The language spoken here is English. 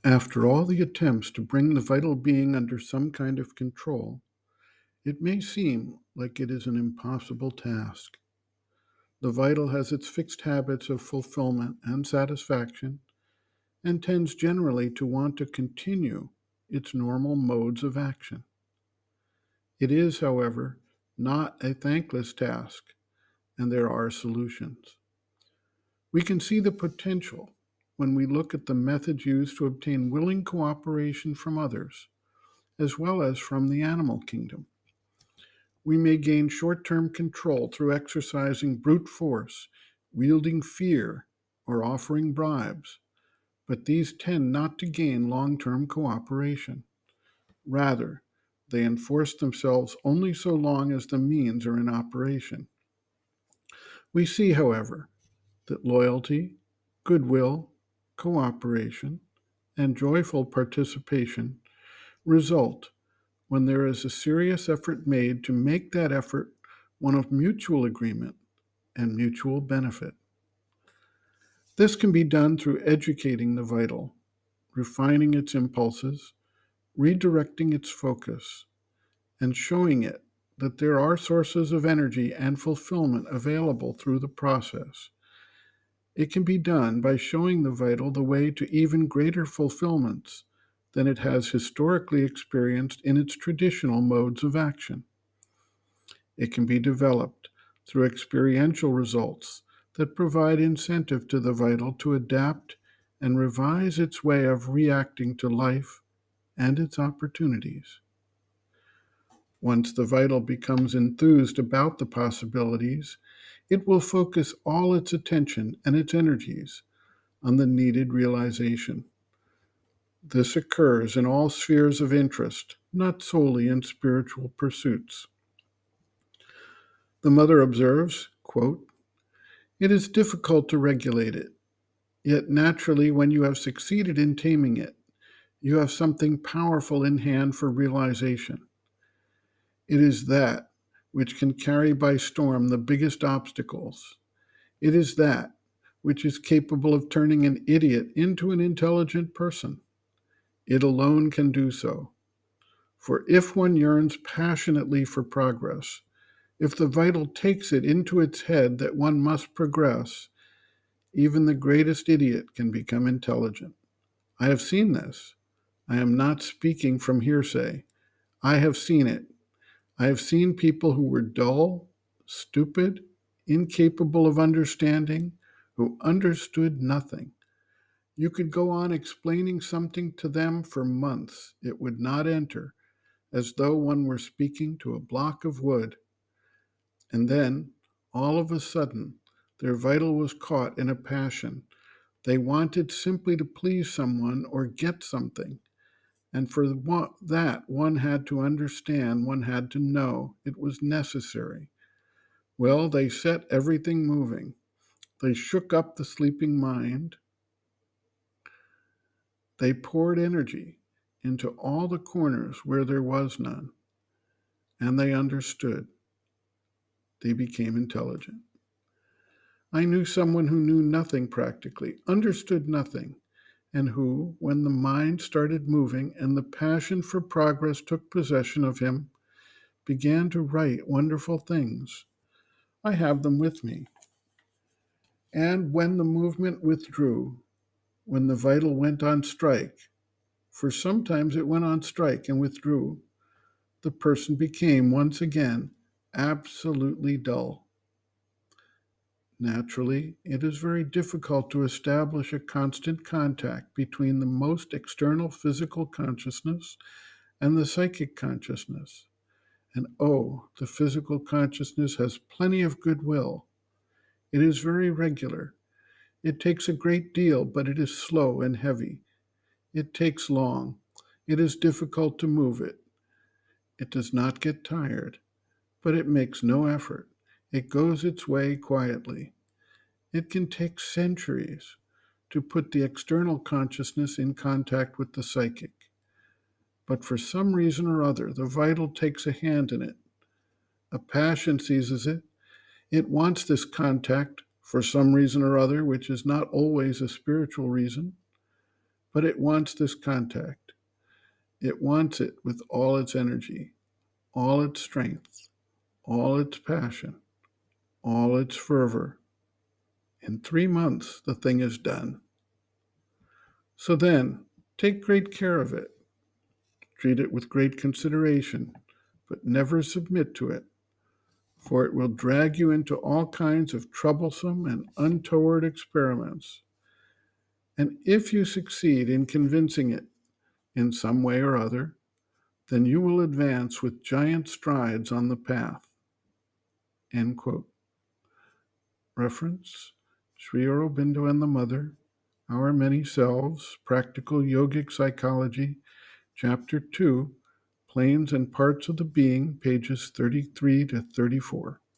After all the attempts to bring the vital being under some kind of control, it may seem like it is an impossible task. The vital has its fixed habits of fulfillment and satisfaction and tends generally to want to continue its normal modes of action. It is, however, not a thankless task, and there are solutions. We can see the potential when we look at the methods used to obtain willing cooperation from others, as well as from the animal kingdom. We may gain short term control through exercising brute force, wielding fear, or offering bribes, but these tend not to gain long term cooperation. Rather, they enforce themselves only so long as the means are in operation. We see, however, that loyalty, goodwill, cooperation, and joyful participation result when there is a serious effort made to make that effort one of mutual agreement and mutual benefit. This can be done through educating the vital, refining its impulses, redirecting its focus, and showing it that there are sources of energy and fulfillment available through the process. It can be done by showing the vital the way to even greater fulfillments than it has historically experienced in its traditional modes of action. It can be developed through experiential results that provide incentive to the vital to adapt and revise its way of reacting to life and its opportunities. Once the vital becomes enthused about the possibilities, it will focus all its attention and its energies on the needed realization. This occurs in all spheres of interest, not solely in spiritual pursuits. The mother observes, quote, "It is difficult to regulate it, yet naturally when you have succeeded in taming it, you have something powerful in hand for realization. It is that which can carry by storm the biggest obstacles. It is that which is capable of turning an idiot into an intelligent person. It alone can do so. For if one yearns passionately for progress, if the vital takes it into its head that one must progress, even the greatest idiot can become intelligent. I have seen this. I am not speaking from hearsay. I have seen it. I have seen people who were dull, stupid, incapable of understanding, who understood nothing. You could go on explaining something to them for months. It would not enter, as though one were speaking to a block of wood. And then, all of a sudden, their vital was caught in a passion. They wanted simply to please someone or get something. And for that, one had to understand, one had to know it was necessary. Well, they set everything moving. They shook up the sleeping mind. They poured energy into all the corners where there was none. And they understood. They became intelligent. I knew someone who knew nothing practically, understood nothing, and who, when the mind started moving and the passion for progress took possession of him, began to write wonderful things. I have them with me. And when the movement withdrew, when the vital went on strike, for sometimes it went on strike and withdrew, the person became once again absolutely dull. Naturally, it is very difficult to establish a constant contact between the most external physical consciousness and the psychic consciousness. And oh, the physical consciousness has plenty of goodwill. It is very regular. It takes a great deal, but it is slow and heavy. It takes long. It is difficult to move it. It does not get tired, but it makes no effort. It goes its way quietly. It can take centuries to put the external consciousness in contact with the psychic. But for some reason or other, the vital takes a hand in it. A passion seizes it. It wants this contact for some reason or other, which is not always a spiritual reason, But it wants this contact. It wants it with all its energy, all its strength, all its passion, all its fervor. In 3 months, the thing is done. So then, take great care of it. Treat it with great consideration, but never submit to it, for it will drag you into all kinds of troublesome and untoward experiments. And if you succeed in convincing it in some way or other, then you will advance with giant strides on the path. End quote. Reference: Sri Aurobindo and the Mother, Our Many Selves, Practical Yogic Psychology, Chapter 2, Planes and Parts of the Being, pages 33 to 34.